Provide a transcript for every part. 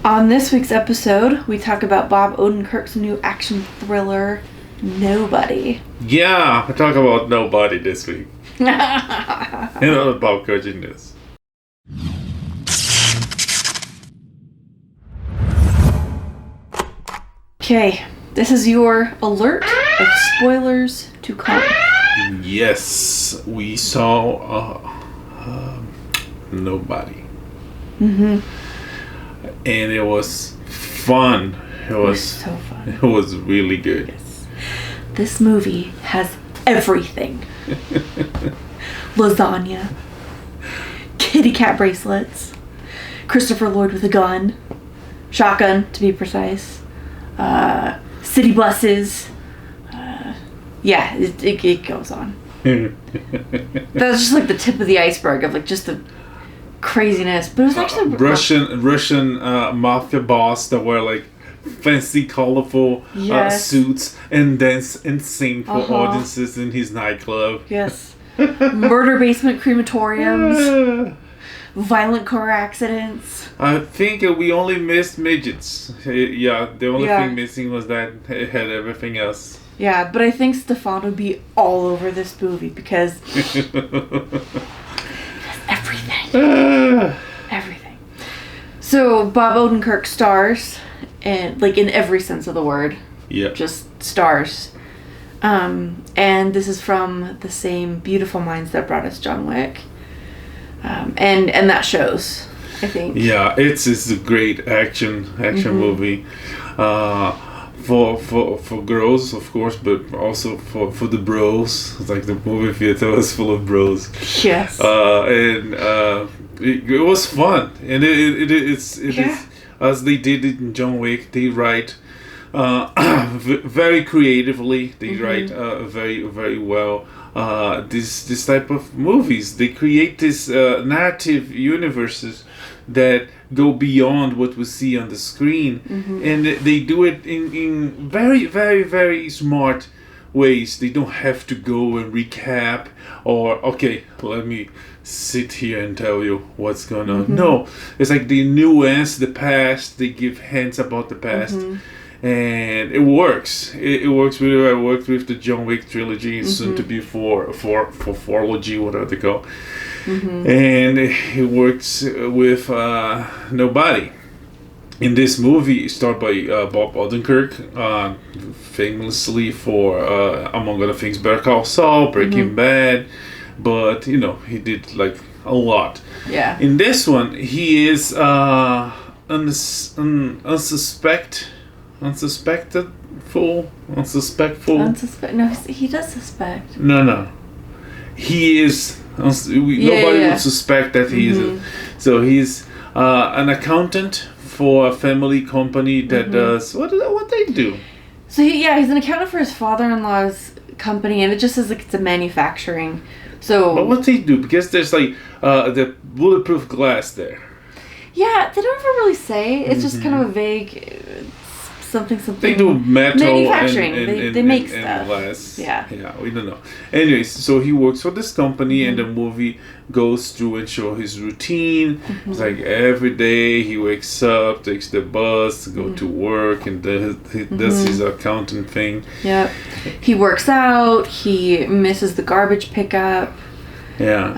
On this week's episode, we talk about Bob Odenkirk's new action thriller, Nobody. Yeah, I talk about Nobody this week. And all about Culture News. Okay, this is your alert of spoilers to come. Yes, we saw Nobody. Mm-hmm. And it was fun. It was so fun. It was really good. Yes. This movie has everything. Lasagna. Kitty cat bracelets. Christopher Lloyd with a gun. Shotgun, to be precise. City buses. Yeah, it goes on. That's just like the tip of the iceberg of like just the craziness. But it was actually Russian mafia boss that wear like fancy, colorful suits and dance and sing for audiences in his nightclub. Yes. Murder basement crematoriums. Violent car accidents. I think we only missed midgets. Yeah, the only thing missing was that it had everything else. Yeah, but I think Stefan would be all over this movie because everything. Everything. So Bob Odenkirk stars, and like in every sense of the word. Yeah. Just stars. And this is from the same beautiful minds that brought us John Wick. And that shows, I think. Yeah, it's a great action movie. For girls, of course, but also for the bros. It's like the movie theater was full of bros. Yes. It was fun, and it is as they did it in John Wick. They write very creatively. They write very very well. This type of movies, they create this narrative universes that go beyond what we see on the screen, and they do it in very very very smart ways. They don't have to go and recap or let me sit here and tell you what's going on. No, it's like they nuance the past, they give hints about the past. And it works. It works really well. I worked with the John Wick trilogy, soon to be for 4logy, whatever they call. And it works with Nobody. In this movie, starred by Bob Odenkirk, famously for, among other things, Better Call Saul, Breaking Bad, but he did like a lot. Yeah. In this one, he is unsuspectful. No, he does suspect. No. He is. Nobody would suspect that he is. So he's an accountant for a family company that does what they do. So he's an accountant for his father-in-law's company, and it just says like it's a manufacturing. So. But what they do, because there's like the bulletproof glass there. Yeah, they don't ever really say. It's just kind of a vague something. They do metal manufacturing. And they make and stuff. Glass. Yeah, we don't know. Anyways, so he works for this company, and the movie goes through and show his routine. It's like every day he wakes up, takes the bus to go to work, and he does his accounting thing. Yep. He works out. He misses the garbage pickup. Yeah.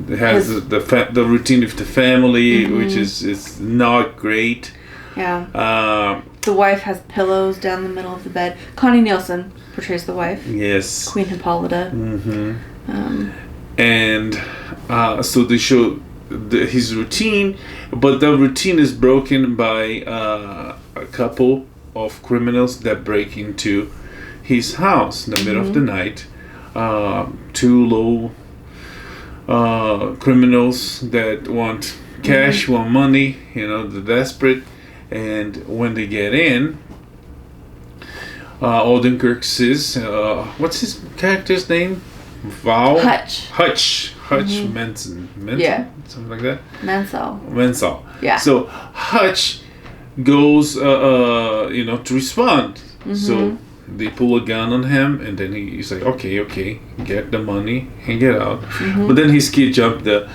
It has the routine with the family, which is not great. Yeah. The wife has pillows down the middle of the bed. Connie Nielsen portrays the wife. Yes. Queen Hippolyta. And so they show his routine, but the routine is broken by a couple of criminals that break into his house in the middle of the night. Two low criminals that want cash, want money, they're desperate. And when they get in, Odenkirk says, what's his character's name? Hutch Manson. Yeah. Something like that? Mansell. Yeah. So Hutch goes, to respond. So they pull a gun on him, and then he's like, okay, get the money and get out. But then his kid jumped the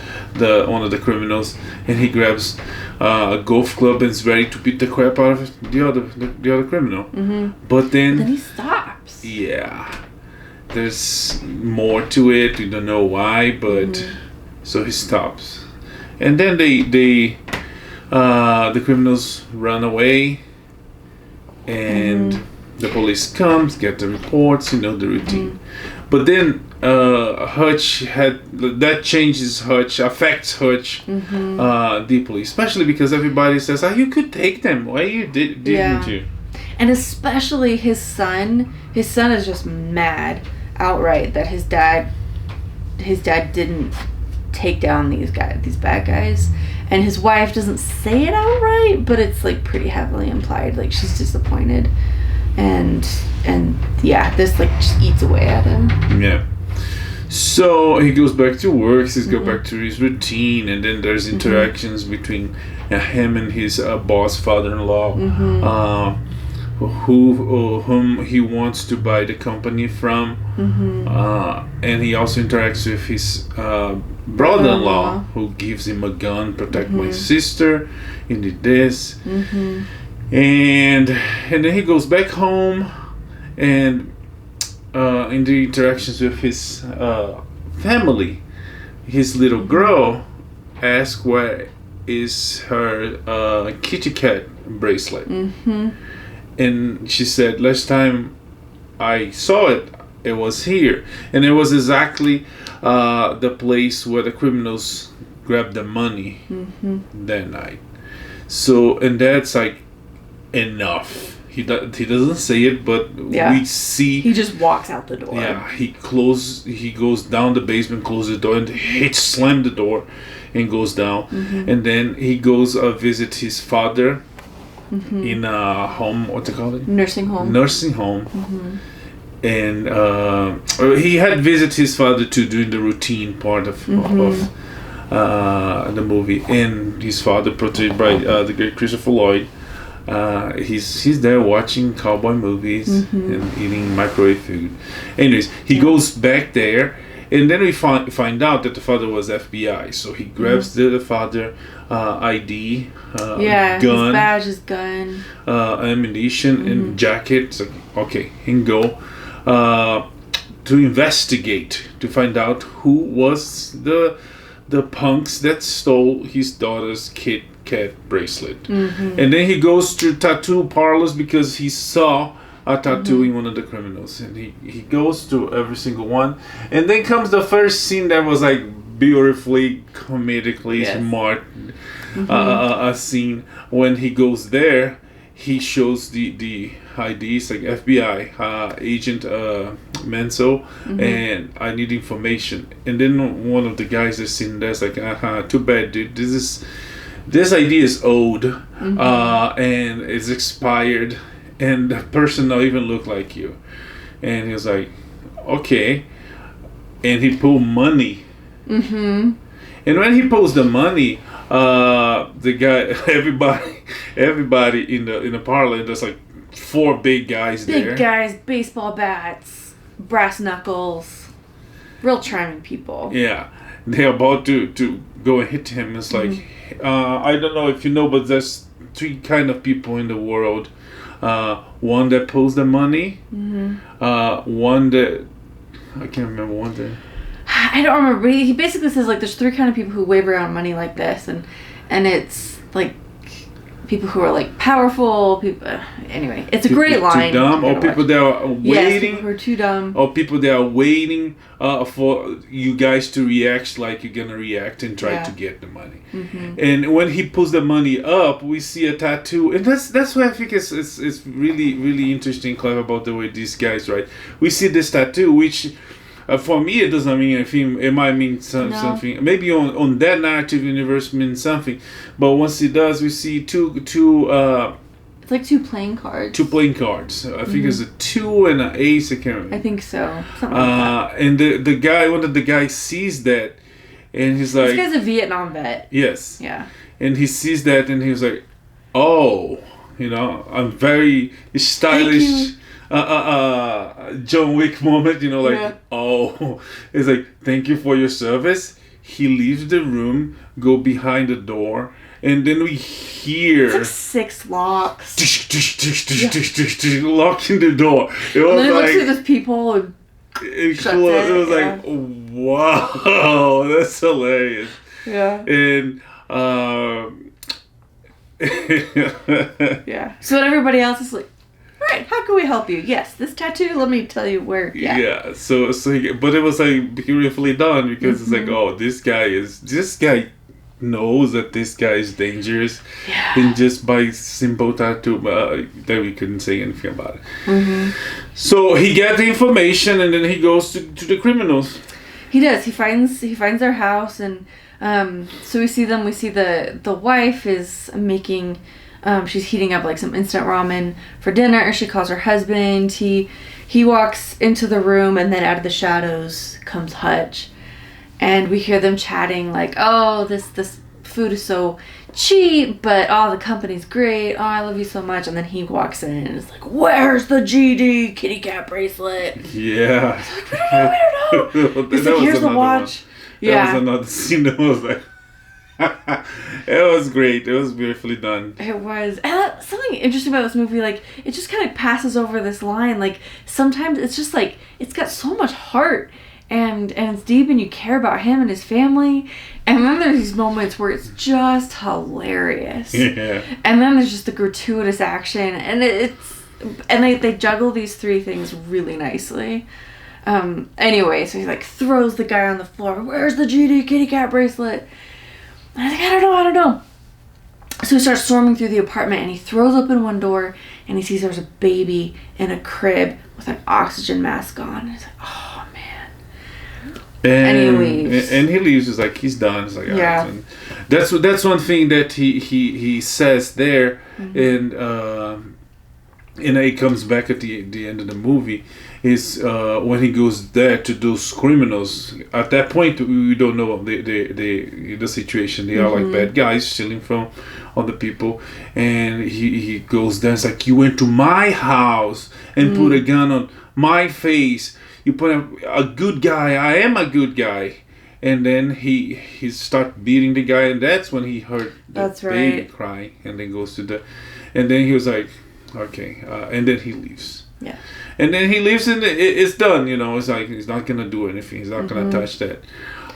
one of the criminals, and he grabs a golf club and is ready to beat the crap out of the other criminal. But then he stops. Yeah, there's more to it. We don't know why, but so he stops, and then the criminals run away, and the police comes, get the reports, the routine. But then Hutch affects Hutch deeply, especially because everybody says, you could take them. Why didn't you? And especially his son. His son is just mad outright that his dad didn't take down these bad guys. And his wife doesn't say it outright, but it's like pretty heavily implied. Like she's disappointed. And this like just eats away at him. Yeah. So he goes back to work. He's go back to his routine, and then there's interactions between him and his boss, father-in-law, whom he wants to buy the company from, and he also interacts with his brother-in-law, who gives him a gun, protect my sister. He did this. And then he goes back home, and in the interactions with his family, his little girl asks where is her kitty cat bracelet. And she said, last time I saw it, it was here. And it was exactly the place where the criminals grabbed the money that night. So, and that's like enough. He doesn't say it, but we see... He just walks out the door. Yeah, he goes down the basement, closes the door, and slams the door and goes down. And then he goes visit his father in a home, what do you call it? Nursing home. And he had visited his father too during the routine part of the movie. And his father, portrayed by the great Christopher Lloyd, he's there watching cowboy movies and eating microwave food. Anyways, he goes back there, and then we find out that the father was FBI. So he grabs the father ID, gun, his badge, his gun, ammunition, and jacket. So, okay, he can go to investigate to find out who was the punks that stole his daughter's cat bracelet. And then he goes to tattoo parlors because he saw a tattoo in one of the criminals, and he goes to every single one. And then comes the first scene that was like beautifully comedically smart a scene. When he goes there, he shows the IDs, like FBI agent Menso, and I need information. And then one of the guys that's sitting there's like, too bad, dude, this ID is old, and it's expired, and the person don't even look like you. And he was like, okay. And he pulled money. And when he pulls the money, the guy, everybody in the parlor, there's like 4 big guys there. Big guys, baseball bats, brass knuckles, real charming people. Yeah, they're about to go and hit him. It's like, I don't know if you know, but there's 3 kind of people in the world. One that pulls the money, one that, I can't remember one that... I don't remember. He basically says like there's 3 kind of people who wave around money like this, and it's like people who are like powerful people. Anyway, it's a great line. Too dumb, or people that are waiting. Yes, people who are too dumb. Or people that are waiting for you guys to react like you're gonna react and try to get the money. And when he pulls the money up, we see a tattoo, and that's why I think it's really really interesting, clever about the way these guys write. We see this tattoo, which. For me, it doesn't mean anything. It might mean something. Maybe on that narrative universe means something. But once it does, we see two. It's like 2 playing cards. 2 playing cards. I think it's a 2 and an ace. I can't remember. I think so. Something like that. And the guy, one of the guys, sees that, and he's like, "This guy's a Vietnam vet." Yes. Yeah. And he sees that, and he was like, "Oh, I'm very stylish." John Wick moment, you know, like, Yeah. oh, it's like, thank you for your service. He leaves the room, go behind the door, and then we hear It's like 6 locks. locking the door. It was And then he looks like, through this peephole and it shuts closed. it, It was yeah. like, wow, that's hilarious. yeah. And Yeah. So everybody else is like, all right, how can we help you? Yes, this tattoo, let me tell you where. Yeah. So but it was like beautifully done because it's like, oh, this guy knows that this guy is dangerous, and just by simple tattoo that we couldn't say anything about it. So he got the information, and then he goes to the criminals. He does. He finds their house, and so we see them. We see the wife is making, she's heating up like some instant ramen for dinner. She calls her husband. He walks into the room, and then out of the shadows comes Hutch, and we hear them chatting like, oh, this food is so cheap, but oh, the company's great. Oh, I love you so much. And then he walks in and is like, where's the GD kitty cat bracelet? Yeah. Like, we don't know. He's like, here's the watch. That was another scene that was like, it was great. It was beautifully done. It was. And something interesting about this movie, like, it just kind of passes over this line. Like, sometimes it's just like, it's got so much heart, and it's deep, and you care about him and his family. And then there's these moments where it's just hilarious. Yeah. And then there's just the gratuitous action, and they juggle these 3 things really nicely. Anyway, so he like throws the guy on the floor. Where's the GD kitty cat bracelet? And I was like, I don't know. So he starts storming through the apartment, and he throws open one door, and he sees there's a baby in a crib with an oxygen mask on. And he's like, oh man. And he leaves. And he leaves. He's like, he's done. He's like, yeah. And that's one thing that he says there, and it comes back at the end of the movie. Is when he goes there to those criminals. At that point, we don't know the situation. They are like bad guys stealing from other people, and he goes there. It's like, you went to my house and put a gun on my face. You put a good guy. I am a good guy. And then he start beating the guy, and that's when he heard the baby crying, and then goes to and then he was like, okay, and then he leaves. Yeah. And then he leaves, and it's done. You know, it's like he's not gonna do anything. He's not gonna touch that.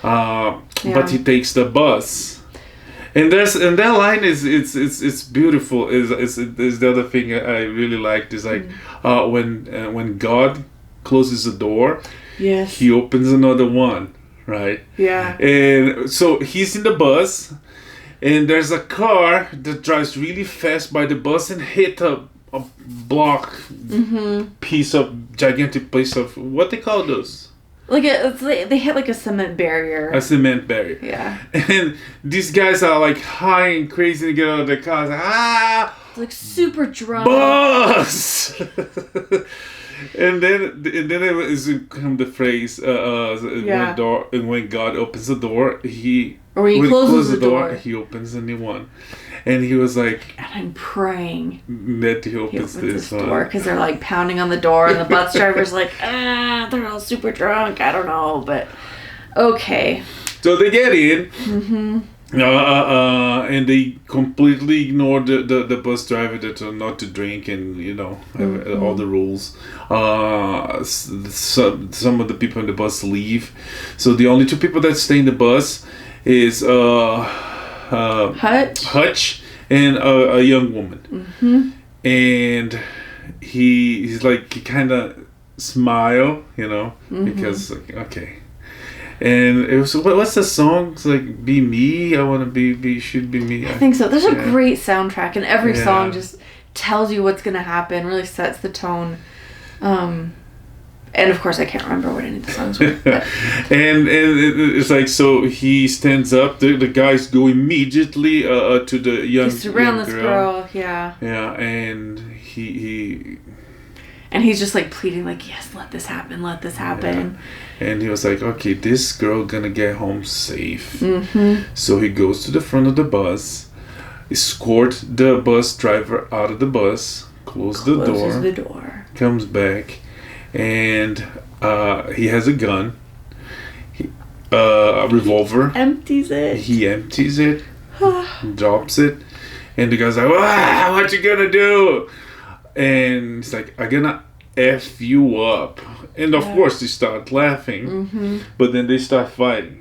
But he takes the bus, and that line it's beautiful. Is the other thing I really liked is like when God closes the door, yes, he opens another one, right? Yeah. And so he's in the bus, and there's a car that drives really fast by the bus and hit a block gigantic piece of what they call those, like they hit like a cement barrier. Yeah. And these guys are like high and crazy to get out of the car. It's like super drunk. Bus. And then it was come the phrase when God opens the door, when he closes the door, he opens a new one. And he was like, and I'm praying that he opens this door, because they're like pounding on the door, and the bus driver's like, they're all super drunk. I don't know, but okay. So they get in, and they completely ignore the bus driver that are not to drink, and all the rules. Some of the people in the bus leave, so the only 2 people that stay in the bus is Hutch and a young woman, and he's like, he kind of smile, because like, okay. And it was, what's the song? It's like, be me. I want to be should be me. I think so. There's a great soundtrack, and every song just tells you what's gonna happen. Really sets the tone. And of course, I can't remember what any of the songs were. and it's like, so he stands up. The guys go immediately to the young girl. Yeah. Yeah, and he. And he's just like pleading, like, yes, let this happen. Yeah. And he was like, okay, this girl gonna get home safe. So he goes to the front of the bus, escort the bus driver out of the bus, closes the door. comes back, and he has a gun, a revolver. Empties it. He empties it, drops it, and the guy's like, what you gonna do? And he's like, I'm gonna F you up. And of course they start laughing, but then they start fighting.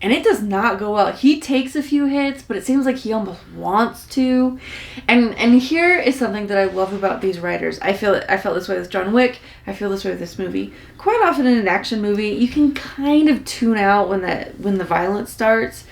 And it does not go well. He takes a few hits, but it seems like he almost wants to. And here is something that I love about these writers. I felt this way with John Wick. I feel this way with this movie. Quite often in an action movie, you can kind of tune out when the violence starts,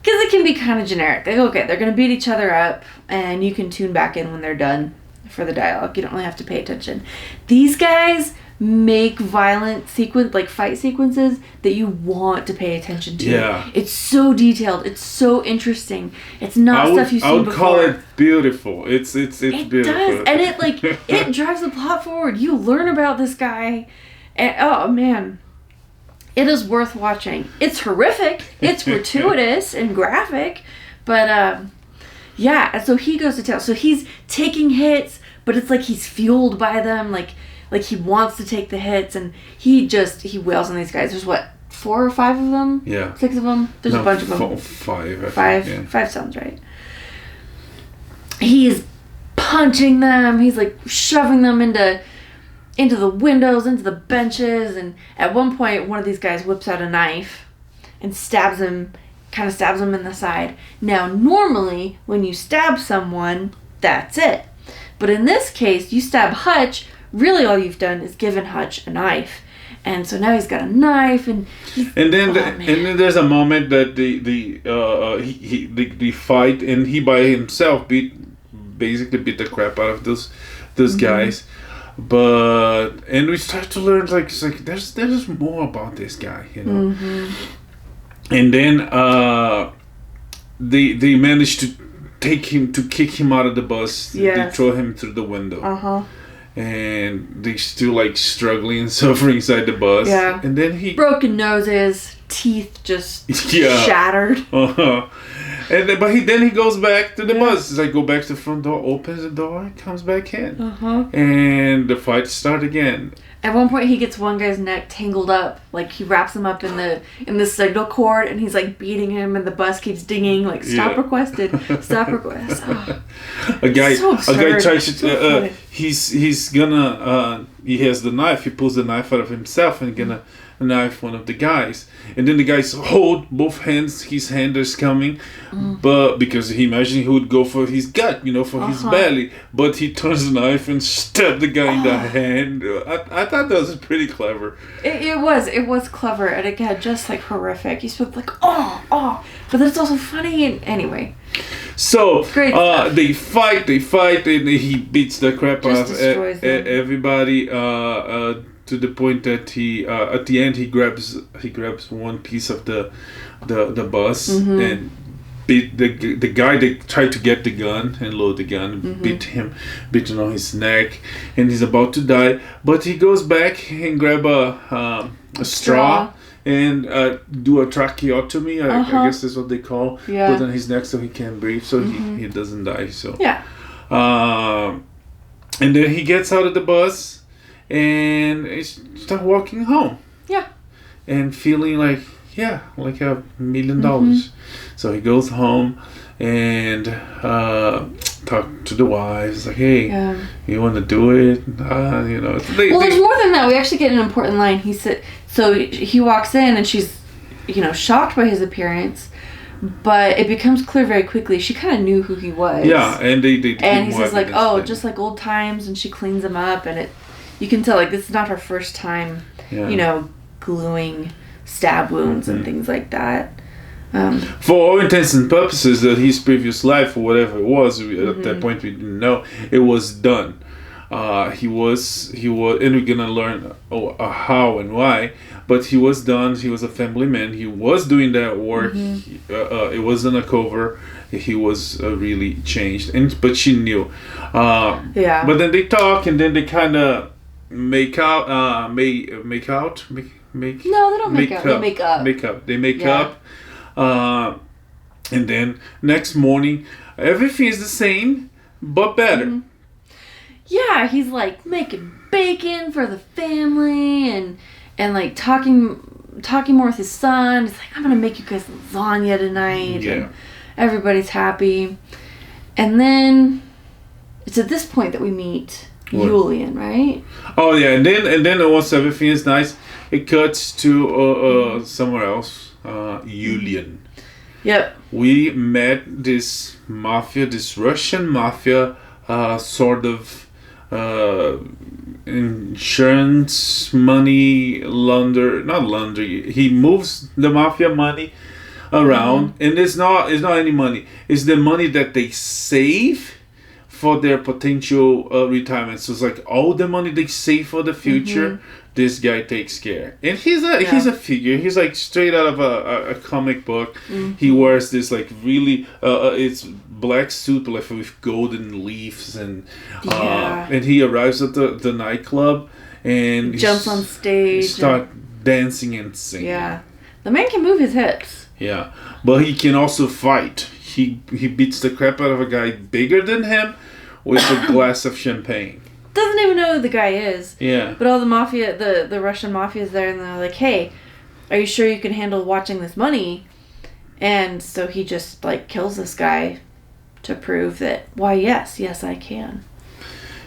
because it can be kind of generic. Like, okay, they're going to beat each other up, and you can tune back in when they're done for the dialogue. You don't really have to pay attention. These guys make violent fight sequences that you want to pay attention to. Yeah. It's so detailed. It's so interesting. It's not stuff you've seen before. I would call it beautiful. It's beautiful. It does. And it drives the plot forward. You learn about this guy, and oh man, it is worth watching. It's horrific. It's gratuitous and graphic, but yeah. And so he goes to town. So he's taking hits, but it's like he's fueled by them. Like he wants to take the hits, and he wails on these guys. There's 4 or 5 of them? Yeah. 6 of them? There's a bunch of them. 5. 5. Yeah. 5 sounds right. He's punching them. He's like shoving them into the windows, into the benches, and at one point one of these guys whips out a knife and stabs him in the side. Now normally when you stab someone, that's it. But in this case, you stab Hutch, really all you've done is given Hutch a knife. And so now he's got a knife, and then there's a moment that they fight, and he by himself basically beat the crap out of those guys. And we start to learn it's like there's more about this guy, you know. And then they managed to kick him out of the bus. Yes. They throw him through the window. And they still struggling and suffering inside the bus. Yeah. And then he broken noses, teeth just shattered. And then he goes back to the bus. It's like, go back to the front door, opens the door, comes back in. And the fight starts again. At one point, he gets one guy's neck tangled up. Like, he wraps him up in the signal cord, and he's beating him, and the bus keeps dinging. Stop requested, stop request. Oh. A guy tries to. So he's gonna. He has the knife. He pulls the knife out of himself and gonna knife one of the guys. And then the guys hold both hands. His hand is coming, but because he imagined he would go for his gut, for his belly. But he turns the knife and stabs the guy in the hand. I thought that was pretty clever. It was clever, and again, just horrific. You spoke but then it's also funny. And anyway. So they fight, and he beats the crap out of everybody. To the point that he at the end he grabs one piece of the bus and beat the guy that tried to get the gun and load the gun, beat him on his neck, and he's about to die. But he goes back and grab a straw and do a tracheotomy. I guess that's what they call. Put on his neck so he can't breathe, so he doesn't die. So and then he gets out of the bus. And he start walking home. Yeah. And feeling like $1 million. So he goes home and talk to the wife. It's like, hey, you want to do it? There's more than that. We actually get an important line. He said, so he walks in and she's, shocked by his appearance. But it becomes clear very quickly. She kind of knew who he was. Yeah, and they and he says just like old times, and she cleans him up, and you can tell this is not her first time, gluing stab wounds and things like that. For all intents and purposes, his previous life or whatever it was, at that point we didn't know, it was done. He was, and we're gonna learn how and why. But he was done. He was a family man. He was doing that work. It wasn't a cover. He was really changed, but she knew. But then they talk, and then they kind of make out. No, they don't make out. They make up. And then next morning, everything is the same, but better. Yeah, he's like making bacon for the family and like talking more with his son. He's like, I'm gonna make you guys lasagna tonight. Yeah. And everybody's happy. And then it's at this point that we meet Julian, right? Oh yeah, and then once everything is nice, it cuts to somewhere else. Julian. Yep. We met this mafia, this Russian mafia, sort of insurance money not launder. He moves the mafia money around, and it's not any money. It's the money that they save for their potential retirement. So it's like all the money they save for the future. This guy takes care, and he's a figure. He's like straight out of a comic book. He wears this like really it's black suit like with golden leaves, and he arrives at the nightclub and jumps on stage, start dancing and singing. Yeah, the man can move his hips. Yeah, but he can also fight. He beats the crap out of a guy bigger than him with a glass of champagne. Doesn't even know who the guy is. Yeah. But all the mafia, the Russian mafia is there, and they're like, "Hey, are you sure you can handle watching this money?" And so he just like kills this guy to prove that, why, yes, I can.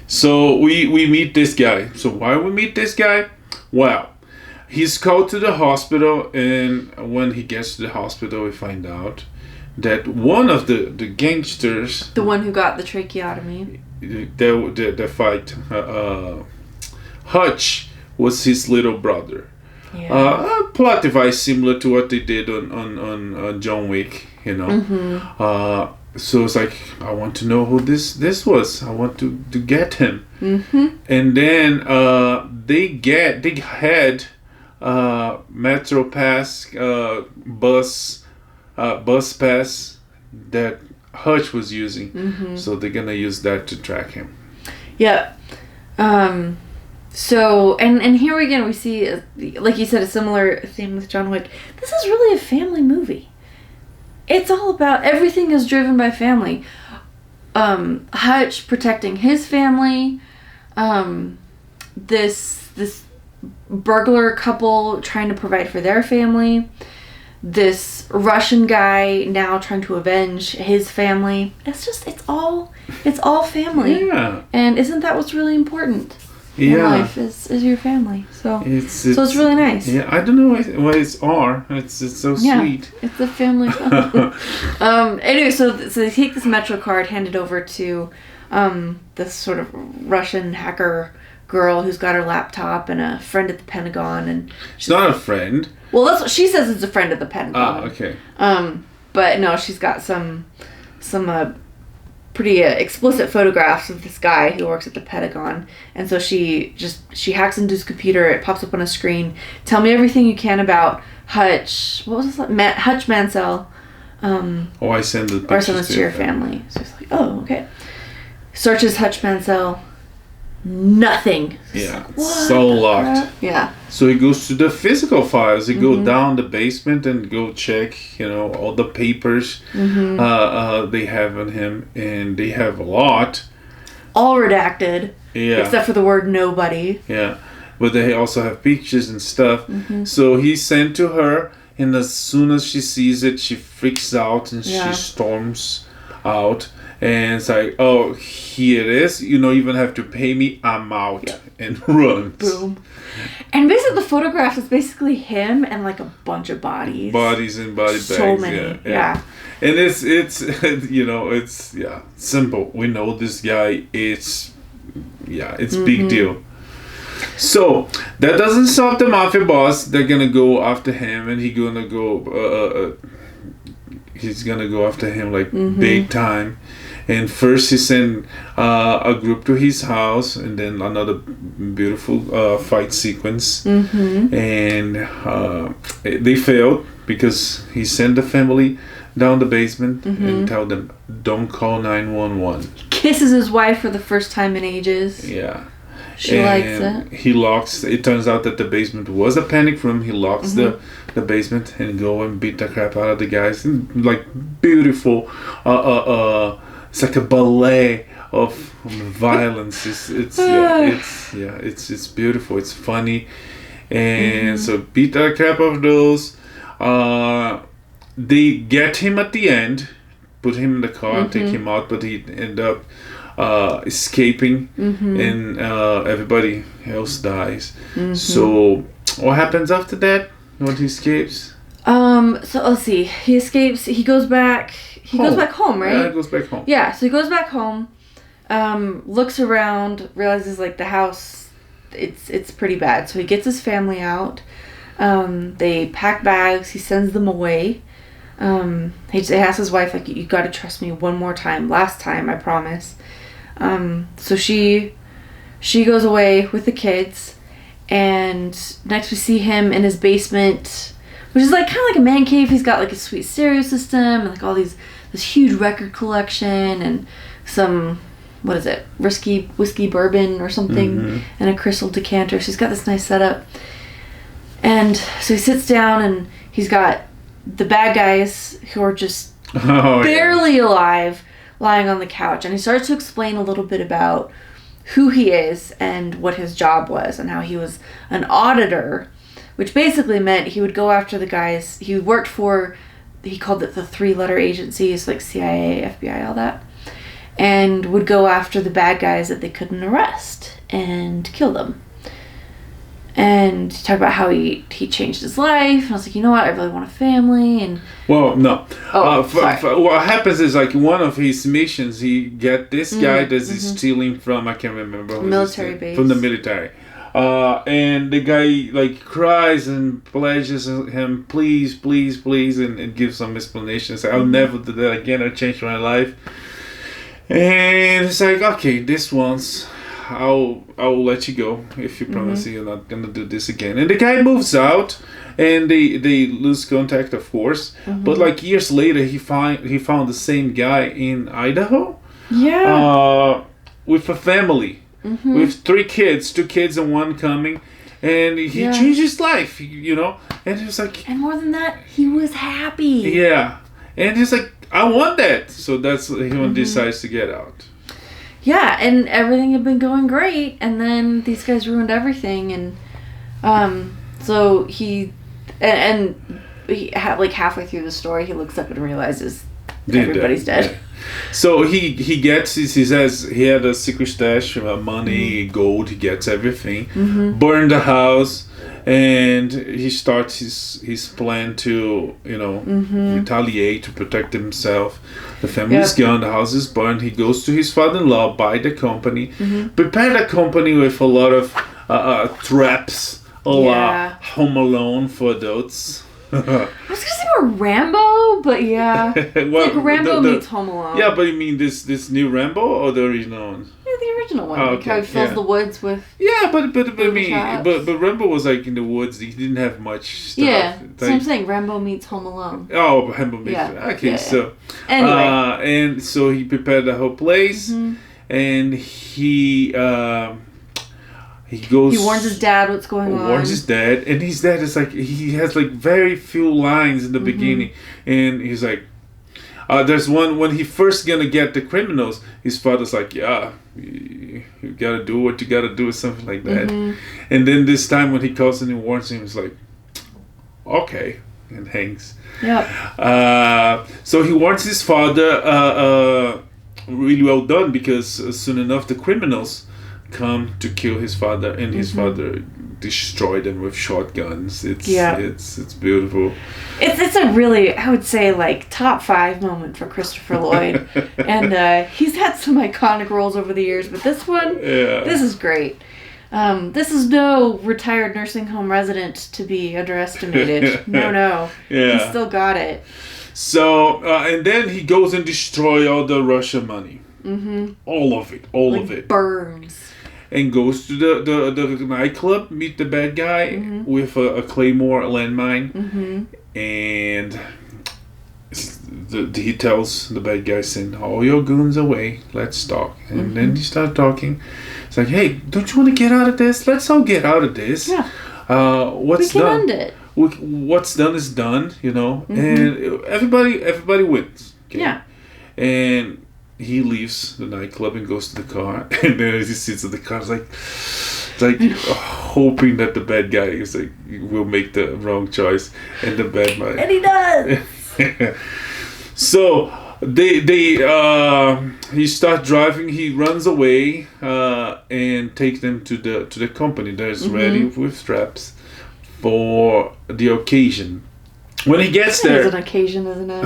So we meet this guy. So why we meet this guy? Well, he's called to the hospital, and when he gets to the hospital, we find out that one of the gangsters, the one who got the tracheotomy, the fight, Hutch was his little brother. Yeah. A plot device similar to what they did on John Wick, you know. So it's like, I want to know who this was. I want to get him. And then they had Metro Pass, bus pass that Hutch was using. So they're gonna use that to track him. Yep. So and here again we see, like you said, a similar theme with John Wick. This is really a family movie. It's all about, everything is driven by family. Hutch protecting his family. This burglar couple trying to provide for their family. This Russian guy now trying to avenge his family. It's all family. Yeah. And isn't that what's really important in life is your family. So it's really nice. Yeah, I don't know why it's R. It's so sweet. It's a family film. Anyway, so they take this Metro card, hand it over to this sort of Russian hacker girl who's got her laptop and a friend at the Pentagon, and she's not a friend. Well, that's what she says. It's a friend at the Pentagon. Ah, okay. But no, she's got some pretty explicit photographs of this guy who works at the Pentagon, and so she hacks into his computer. It pops up on a screen. Tell me everything you can about Hutch. What was this? Hutch Mansell. I send the pictures or send this to your family. So it's like, oh, okay. Searches Hutch Mansell. Nothing. Yeah, so locked. Yeah. So he goes to the physical files. He go down the basement and go check, all the papers they have on him, and they have a lot. All redacted. Yeah. Except for the word nobody. Yeah, but they also have pictures and stuff. So he sent to her, and as soon as she sees it, she freaks out and she storms out. And it's like, oh, here it is. You don't even have to pay me. I'm out. And runs. Boom. And basically the photograph is basically him and like a bunch of bodies. Bodies and body bags. So many. Yeah. And it's simple. We know this guy. It's big deal. So that doesn't stop the mafia boss. They're gonna go after him, and he's gonna go after him like big time. And first he sent a group to his house, and then another beautiful fight sequence. And they failed because he sent the family down the basement and tell them, don't call 911. Kisses his wife for the first time in ages. Yeah. She likes it. He locks. It turns out that the basement was a panic room. He locks the basement and go and beat the crap out of the guys. And, like, beautiful it's like a ballet of violence. It's beautiful. It's funny, and so beat the crap out of those. They get him at the end, put him in the car, take him out, but he end up escaping, and everybody else dies. So what happens after that when he escapes? So let's see. He escapes. He goes back. He goes back home, right? Yeah, he goes back home. Yeah. So he goes back home. Looks around. Realizes like the house. It's pretty bad. So he gets his family out. They pack bags. He sends them away. He asks his wife like, "You got to trust me one more time. Last time, I promise." So she goes away with the kids, and next we see him in his basement, which is like kind of like a man cave. He's got like a sweet stereo system and like all this huge record collection and some, what is it, whiskey bourbon or something, and a crystal decanter. So he's got this nice setup. And so he sits down and he's got the bad guys who are just barely alive lying on the couch. And he starts to explain a little bit about who he is and what his job was and how he was an auditor, which basically meant he would go after the guys he worked for. He called it the 3-letter agencies, like CIA, FBI, all that, and would go after the bad guys that they couldn't arrest and kill them. And he talked about how he changed his life, and I was like, you know what, I really want a family. And well, no. Sorry. What happens is like one of his missions, he get this guy that is stealing from, I can't remember who military base, from the military, and the guy like cries and pledges him, please, and gives some explanations. I'll never do that again. I changed my life. And it's like, okay, this once. I'll let you go if you promise you're not gonna do this again. And the guy moves out, and they lose contact, of course. But like years later, he found the same guy in Idaho. Yeah. With a family, with 3 kids, 2 kids and 1 coming, and he changed his life, you know. And he was like, and more than that, he was happy. Yeah, and he's like, I want that. So that's when he decides to get out. Yeah, and everything had been going great, and then these guys ruined everything, and so he like halfway through the story, he looks up and realizes everybody's dead. So he says he had a secret stash of money, gold. He gets everything, burn the house, and he starts his plan to retaliate, to protect himself. The family is gone, the house is burned. He goes to his father-in-law, buy the company, prepare the company with a lot of traps, a la Home Alone for adults. I was gonna say more Rambo, but yeah, well, like Rambo meets Home Alone. Yeah, but you mean this new Rambo or the original one? Yeah, the original one. Oh, okay. How he fills the woods with. Yeah, but I mean, but Rambo was like in the woods. He didn't have much stuff. Yeah, so I'm saying Rambo meets Home Alone. Oh, Rambo meets. Yeah. Okay, so anyway, and so he prepared the whole place, and he goes. He warns his dad what's going on. Warns his dad, and his dad is like, he has like very few lines in the beginning, and he's like, there's one when he first gonna get the criminals. His father's like, yeah, you gotta do what you gotta do, or something like that. And then this time when he calls and he warns him, he's like, okay, and hangs. Yeah. So he warns his father. Really well done, because soon enough the criminals come to kill his father, and his father destroyed them with shotguns. It's beautiful. It's a really, I would say, like top 5 moment for Christopher Lloyd, and he's had some iconic roles over the years, but this one, this is great. This is no retired nursing home resident to be underestimated. No, he still got it. So and then he goes and destroy all the Russian money, all of it burns. And goes to the nightclub, meet the bad guy with a Claymore landmine, and he tells the bad guy, send all your goons away, let's talk. And then they start talking. It's like, hey, don't you want to get out of this? Let's all get out of this. Yeah. What's we can done? end it. What's done is done, and everybody wins. Okay? Yeah. And he leaves the nightclub and goes to the car, and then as he sits in the car, it's like hoping that the bad guy is like will make the wrong choice, and the bad guy. And he does. So he starts driving. He runs away and takes them to the company that is ready with straps for the occasion. When he gets there, it's an occasion, isn't it?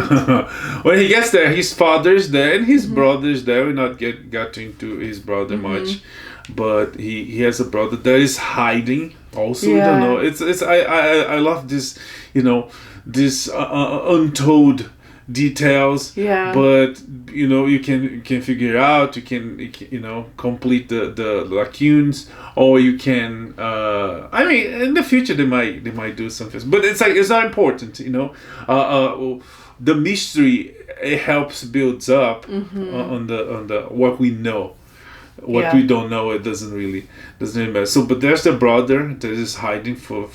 When he gets there, his father's there and his brother's there. We're not got into his brother much, but he has a brother that is hiding. Also, we don't know. It's I love this, this untold details. Yeah. But you can figure it out. You can complete the lacunes, or you can. In the future they might do something, but it's not important. The mystery, it helps builds up on the what we know. What we don't know, it doesn't really matter. So, but there's the brother that is hiding for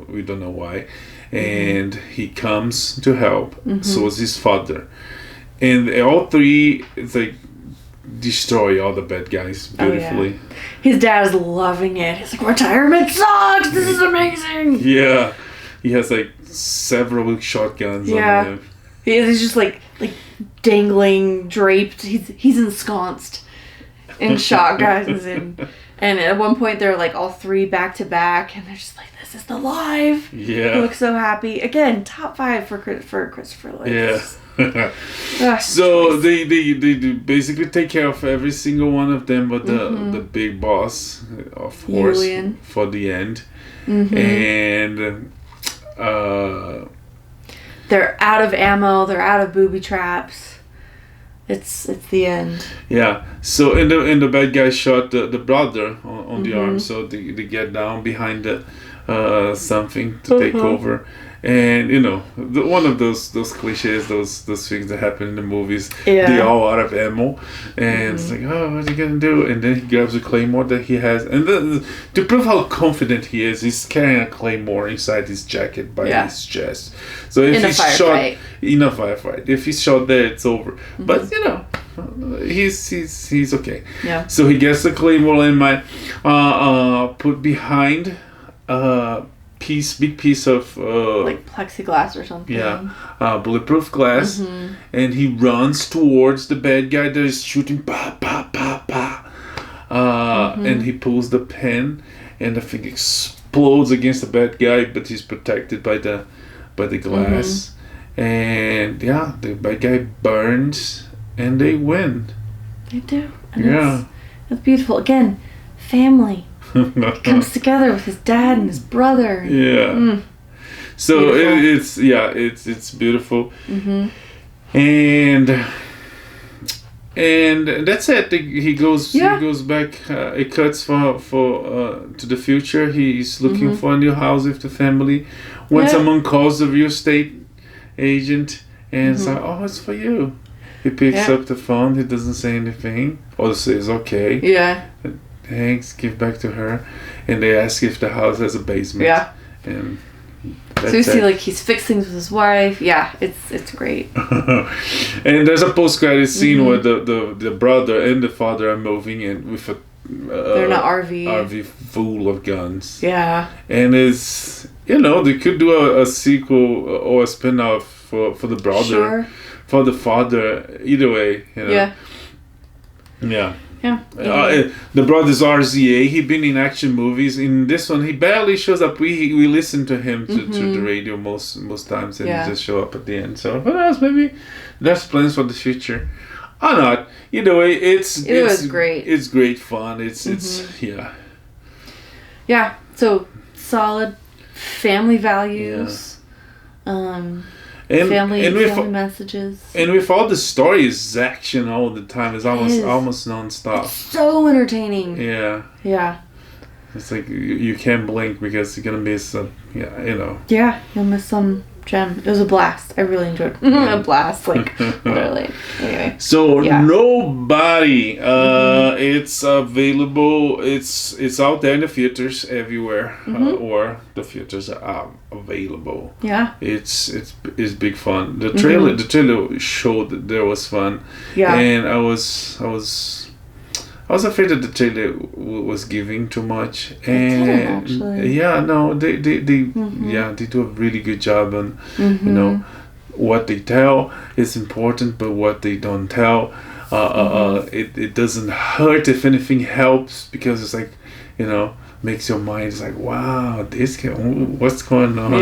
we don't know why, and he comes to help. So is his father, and all three, it's like destroy all the bad guys beautifully. Oh, yeah. His dad is loving it. He's like, retirement sucks. This is amazing. Yeah, he has like several shotguns on him. He's just like dangling, draped. He's ensconced in shotguns, and at one point they're like all three back to back, and they're just like, "This is the live." Yeah, he looks so happy. Again, top 5 for Christopher Lloyd. Yeah. So they basically take care of every single one of them, but the big boss, of course, Julian, for the end, and they're out of ammo. They're out of booby traps. It's the end. Yeah. So and the bad guy shot the brother on the arm. So they get down behind the something to take over, and one of those cliches, those things that happen in the movies. Yeah. They all out of ammo, and it's like, oh, what's he gonna do? And then he grabs a claymore that he has, and to prove how confident he is, he's carrying a claymore inside his jacket by his chest. So if he's shot in a firefight, if he's shot there, it's over. But he's okay. Yeah. So he gets the claymore and might put behind big piece of like plexiglass or something. Yeah, bulletproof glass, and he runs towards the bad guy that is shooting. Pa pa pa pa. And he pulls the pin, and the thing explodes against the bad guy, but he's protected by the glass, and the bad guy burns, and they win. They do. And it's beautiful. Again, family. Comes together with his dad and his brother. Yeah. So it's beautiful. And that's it. He goes back. It cuts for to the future. He's looking for a new house with the family. When someone calls the real estate agent and says, "Oh, it's for you," he picks up the phone. He doesn't say anything, or says, "Okay." Yeah. Thanks, give back to her, and they ask if the house has a basement. Yeah, and so you see, like, he's fixing with his wife. Yeah, it's great. And there's a post-credit scene where the brother and the father are moving in with a they're in an RV full of guns. Yeah, and it's they could do a sequel or a spin-off for the brother, for the father. Either way, Yeah. Yeah. The brother's RZA. He'd been in action movies. In this one, he barely shows up. We listen to him through the radio most times, and he just show up at the end. So who knows? Maybe there's plans for the future. Or not. Either way, it's great. It's great fun. It's Yeah. So solid family values. Family messages. And with all the stories, action all the time is almost non-stop. It's so entertaining. Yeah. Yeah. It's like you can't blink because you're gonna miss some. Yeah, you'll miss some gem. It was a blast. I really enjoyed it. A blast, like, literally. Anyway. So, Nobody. It's available. It's out there in the theaters everywhere. Or the theaters are available. Yeah. It's big fun. The trailer showed that there was fun. Yeah. And I was afraid that the trailer was giving too much, and actually. they do a really good job on what they tell is important, but what they don't tell, it doesn't hurt. If anything, helps, because it's like, makes your mind, it's like, wow, what's going on?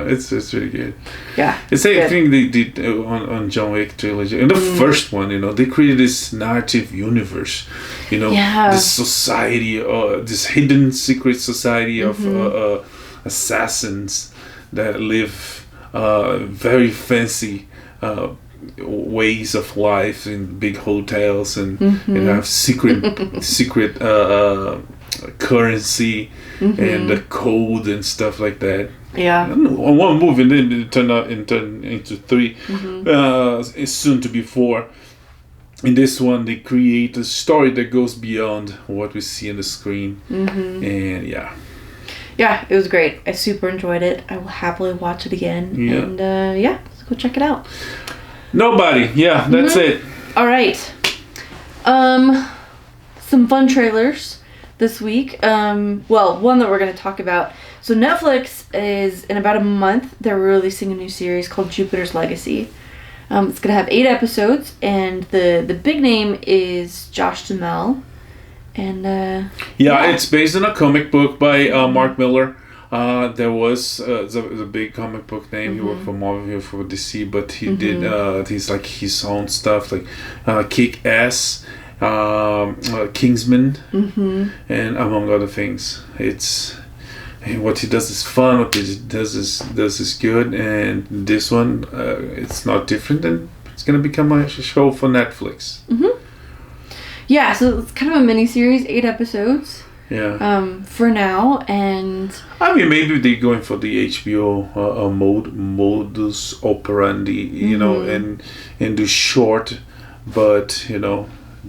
It's really good. Yeah, it's the same thing they did on John Wick trilogy. In the first one, they created this narrative universe, this society, this hidden secret society of assassins that live very fancy ways of life in big hotels, and have secret currency and the code and stuff like that. Yeah. On one movie, and then it turned into 3. It's soon to be 4. In this one, they create a story that goes beyond what we see on the screen. And yeah, it was great. I super enjoyed it. I will happily watch it again. And let's go check it out. Nobody. Yeah, that's it. All right. Some fun trailers this week. One that we're going to talk about. So Netflix is, in about a month, they're releasing a new series called Jupiter's Legacy. It's going to have 8 episodes, and the big name is Josh Duhamel. And it's based on a comic book by Mark Miller. There was the big comic book name. He worked for Marvel, he worked for DC, but he did he's like his own stuff, like Kick-Ass, Kingsman, and among other things. What he does is fun. What he does is good, and this one it's not different, and it's gonna become a show for Netflix. Yeah, so it's kind of a mini series, 8 episodes. Yeah. For now, and I mean, maybe they're going for the HBO modus operandi, and do short, but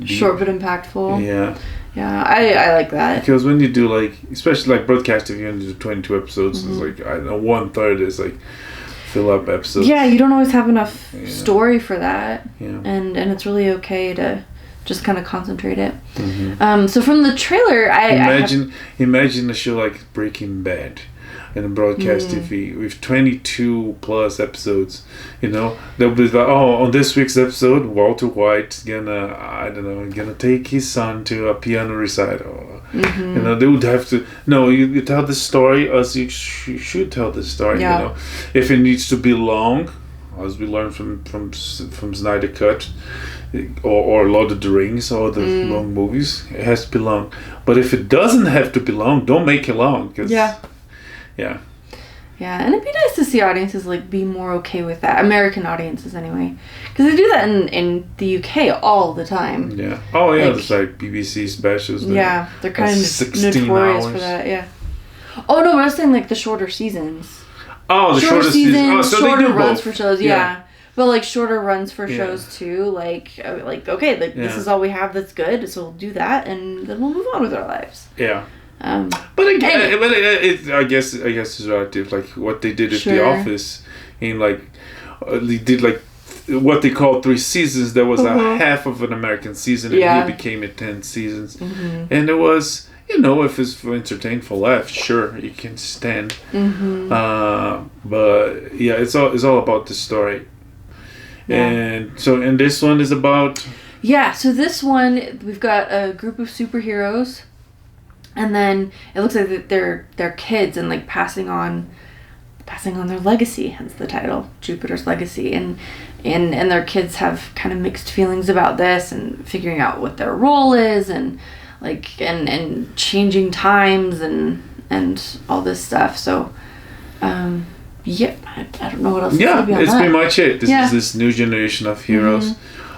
short but impactful. Yeah. Yeah, I like that. Because when you do, especially broadcast, if you only do 22 episodes, it's I don't know, 1/3 is fill up episodes. Yeah, you don't always have enough story for that. Yeah. And it's really okay to just kind of concentrate it. So from the trailer, imagine a show like Breaking Bad and broadcast TV with 22 plus episodes. They'll be like, on this week's episode, Walter White's gonna take his son to a piano recital. They would have to. No, you tell the story as you should tell the story. Yeah. If it needs to be long, as we learned from Snyder Cut, or Lord of the Rings, or the long movies, it has to be long. But if it doesn't have to be long, don't make it long. Yeah, and it'd be nice to see audiences be more okay with that. American audiences, anyway, because they do that in the UK all the time. Yeah. Oh yeah, it's like BBC specials. Yeah, they're kind of notorious for that. Yeah. Oh no, I was saying the shorter seasons. Oh, the shorter seasons. Oh, so shorter they do runs both. For shows. Yeah. But shorter runs for shows too. This is all we have that's good, so we'll do that, and then we'll move on with our lives. Yeah. But again, I guess it's relative. What they did at The Office, in they did what they call 3 seasons. There was a half of an American season, and it became 10 seasons. And it was, if it's for entertain, for laughs, sure, you can stand. But yeah, it's all about the story. Yeah. And this one is about. Yeah. So this one, we've got a group of superheroes. And then it looks like they're kids and passing on their legacy, hence the title, Jupiter's Legacy. And their kids have kind of mixed feelings about this and figuring out what their role is and and changing times and all this stuff. So I don't know what else to say beyond it's that. Pretty much it. This is this new generation of heroes.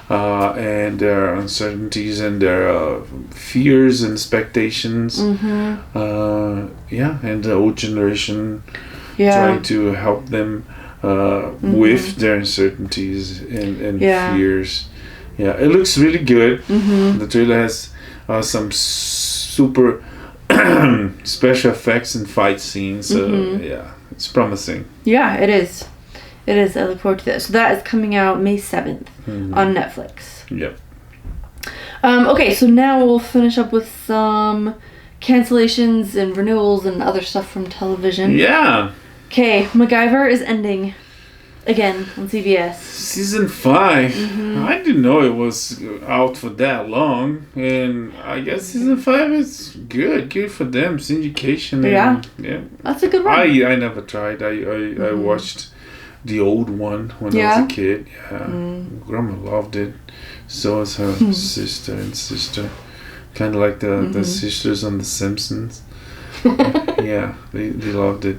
And their uncertainties and their fears and expectations. And the old generation trying to help them with their uncertainties and Yeah. fears. Yeah, it looks really good. Mm-hmm. The trailer has some super special effects and fight scenes. So yeah, it's promising. Yeah, it is. It is. I look forward to that. So that is coming out May 7th on Netflix. Yep. Okay, so now we'll finish up with some cancellations and renewals and other stuff from television. Yeah. Okay, Macgyver Is Ending. Again, on CBS. Season 5. I didn't know it was out for that long, and I guess season 5 is good. Good for them. Syndication. And, yeah. That's a good one. I never tried. I watched the old one when I was a kid. Yeah. Grandma loved it. So was her sister and sister. Kind of like the sisters on The Simpsons. Yeah, they loved it.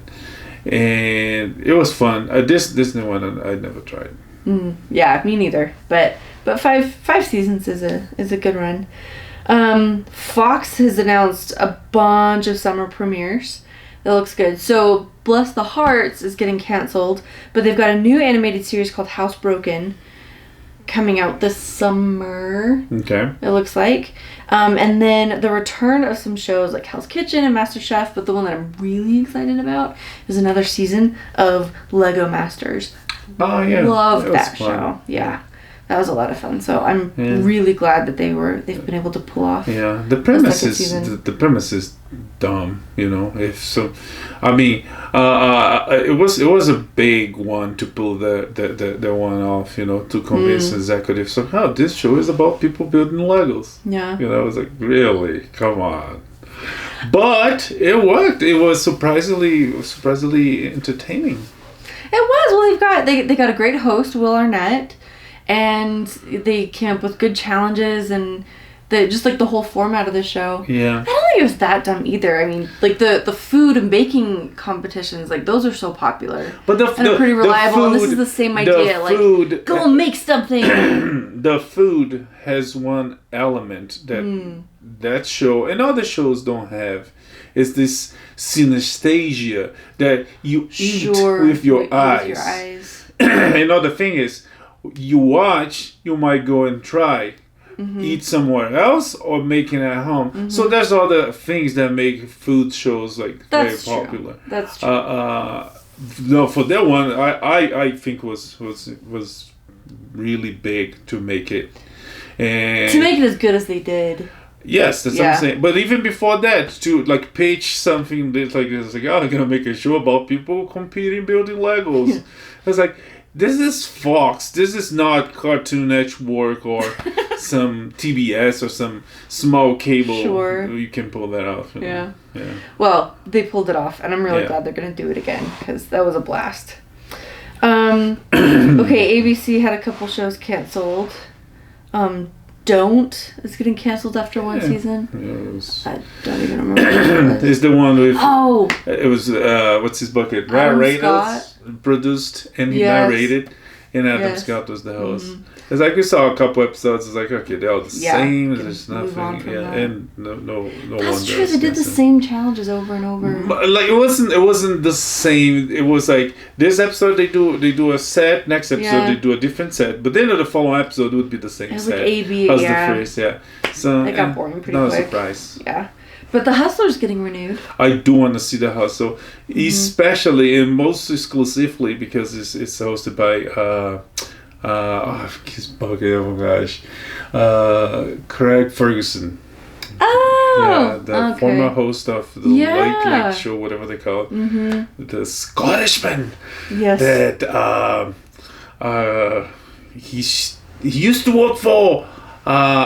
And it was fun. This Disney one I never tried. Yeah, me neither. But five seasons is a good run. Fox has announced a bunch of summer premieres. That looks good. So Bless the Hearts is getting canceled, but they've got a new animated series called Housebroken coming out this summer. Okay. It looks like. And then the return of some shows like Hell's Kitchen and Masterchef, but the one that I'm really excited about is another season of Lego Masters. Oh yeah. Love was that fun. show. Yeah. That was a lot of fun. So I'm really glad that they've been able to pull off. Yeah, the premise is dumb. You know, I mean, it was a big one to pull the one off. You know, to convince executives somehow this show is about people building Legos. Yeah, you know, I was like, really, come on. But it worked. It was surprisingly entertaining. It was. Well, they got a great host, Will Arnett. And they came up with good challenges and just like the whole format of the show. Yeah. I don't think it was that dumb either. I mean, like the food and baking competitions, like those are so popular. But they're pretty reliable. And this is the same idea. Like, go and make something. The food has one element that show and other shows don't have. Is this synesthesia that you eat with your eyes. Another thing is, you watch, you might go and try, eat somewhere else or making it at home. So there's other things that make food shows very popular. That's true. No, for that one, I think was really big to make it, and to make it as good as they did. Yes, that's what I'm saying. But even before that, to pitch something that's like, I'm gonna make a show about people competing building Legos. It's like, this is Fox. This is not Cartoon Network or some TBS or some small cable. Sure. You can pull that off. Yeah. Well, they pulled it off, and I'm really glad they're going to do it again, because that was a blast. Okay, ABC had a couple shows canceled. Don't is getting canceled after one season. I don't even remember. It's the one with... Oh! It was, what's his bucket? Reynolds produced and he narrated, and Adam Scott was the host. It's like we saw a couple episodes, it's like, okay, they're all the same, there's nothing. And no That's true, they did the same challenges over and over. Like, it wasn't the same. It was like, this episode they do a set, next episode they do a different set, but then the following episode would be the same set. Like A-B, as the first, so it got boring pretty quick. Not a surprise. Yeah. But The Hustler's getting renewed. I do want to see The Hustle, especially and most exclusively because it's hosted by his bucket, oh my gosh, Craig Ferguson. Oh, the former host of the Late Late Show, whatever they call it, the Scottishman. Yes. That he used to work for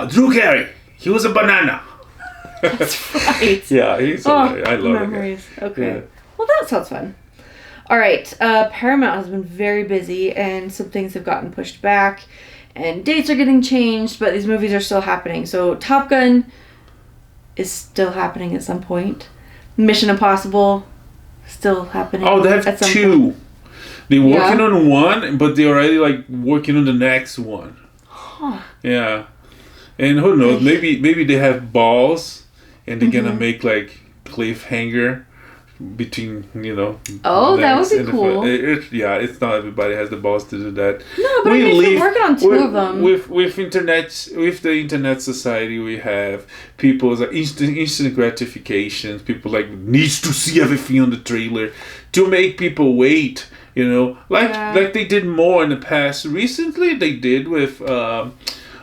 Drew Carey. He was a banana. That's right. Yeah, he's I love memories. It. Okay. Yeah. Well, that sounds fun. All right. Paramount has been very busy, and some things have gotten pushed back, and dates are getting changed, but these movies are still happening. So Top Gun is still happening at some point. Mission Impossible still happening. Oh, they have two. Point. They're working on one, but they're already working on the next one. Huh. Yeah. And who knows? Maybe they have balls. And they're gonna make cliffhanger between Oh, that would be and cool. It's not everybody has the balls to do that. No, but we're working on two of them. With the internet society, we have people's instant gratifications. People needs to see everything on the trailer to make people wait. Like they did more in the past. Recently, they did with the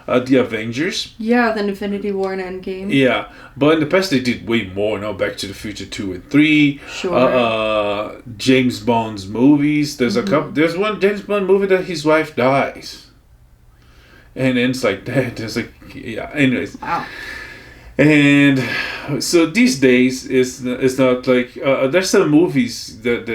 Avengers. Yeah, with Infinity War and Endgame. Yeah, but in the past they did way more. Now Back to the Future 2 and 3. Sure. James Bond's movies. There's a couple. There's one James Bond movie that his wife dies, and it's like that. There's anyways. Wow. And so these days it's not like there's some movies that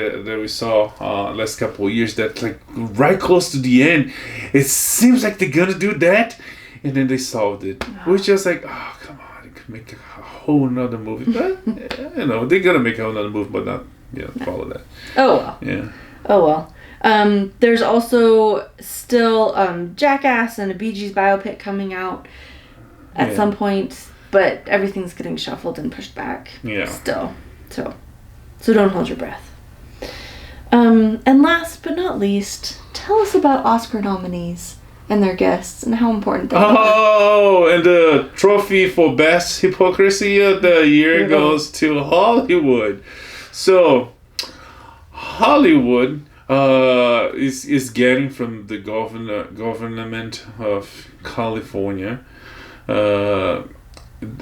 we saw last couple of years that right close to the end, it seems like they're gonna do that, and then they solved it. We're just like, oh come on, they could make a whole nother movie, but they're gonna make a whole nother movie, but not follow that. Oh well. Yeah. Oh well. There's also still Jackass and a Bee Gees biopic coming out at some point. But everything's getting shuffled and pushed back. Yeah. Still. So don't hold your breath. And last but not least, tell us about Oscar nominees and their guests and how important they are. Oh, and the trophy for best hypocrisy of the year goes to Hollywood. So, Hollywood is getting from the government of California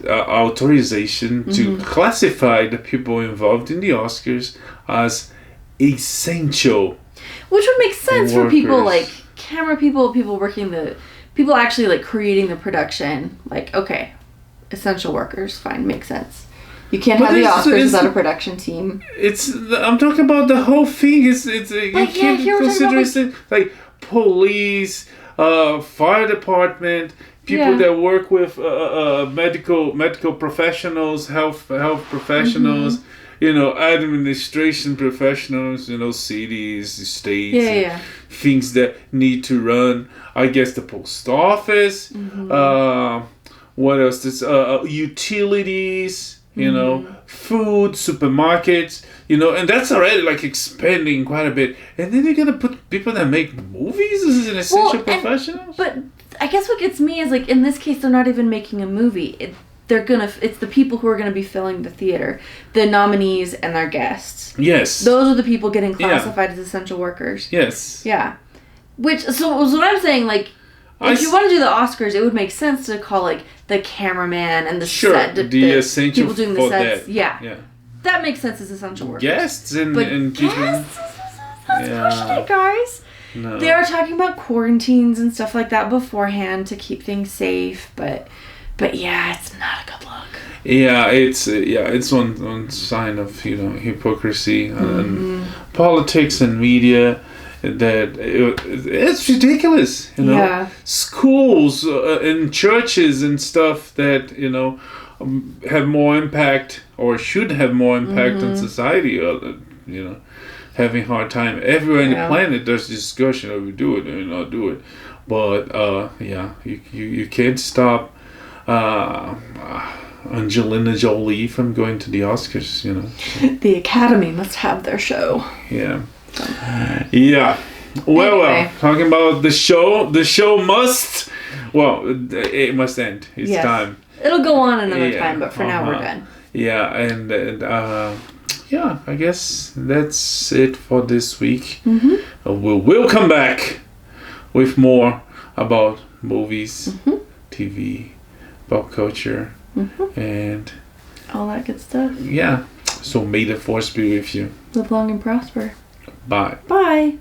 authorization to classify the people involved in the Oscars as essential, which would make sense workers. For people like camera people working people actually creating the production. Okay, essential workers, fine, makes sense. You can't have the Oscars without a production team. I'm talking about the whole thing. You can't consider it like police, fire department, people that work with medical professionals, health professionals, administration professionals, cities, states, things that need to run. I guess the post office. What else? There's utilities. Food, supermarkets. And that's already expanding quite a bit. And then you're gonna put people that make movies as an essential professionals. But I guess what gets me is in this case they're not even making a movie. It's the people who are gonna be filling the theater, the nominees and their guests. Yes. Those are the people getting classified as essential workers. Yes. Yeah. So what I'm saying, if you want to do the Oscars, it would make sense to call the cameraman and the set, the essential people doing the sets. That. Yeah. That makes sense as essential workers. Guests and people. Guests? That's pushing it, guys. No. They are talking about quarantines and stuff like that beforehand to keep things safe, but it's not a good look. Yeah, it's one sign of hypocrisy and politics and media. That it's ridiculous, schools and churches and stuff that have more impact or should have more impact on society. Having a hard time everywhere on the planet. There's discussion of we do it or not do it, but you can't stop Angelina Jolie from going to the Oscars. The Academy must have their show. Yeah. Yeah. Well, talking about the show must, it must end. It's time. It'll go on another time, but for now we're done. Yeah, and I guess that's it for this week. We'll come back with more about movies, TV, pop culture, and all that good stuff. Yeah. So may the force be with you. Live long and prosper. Bye. Bye.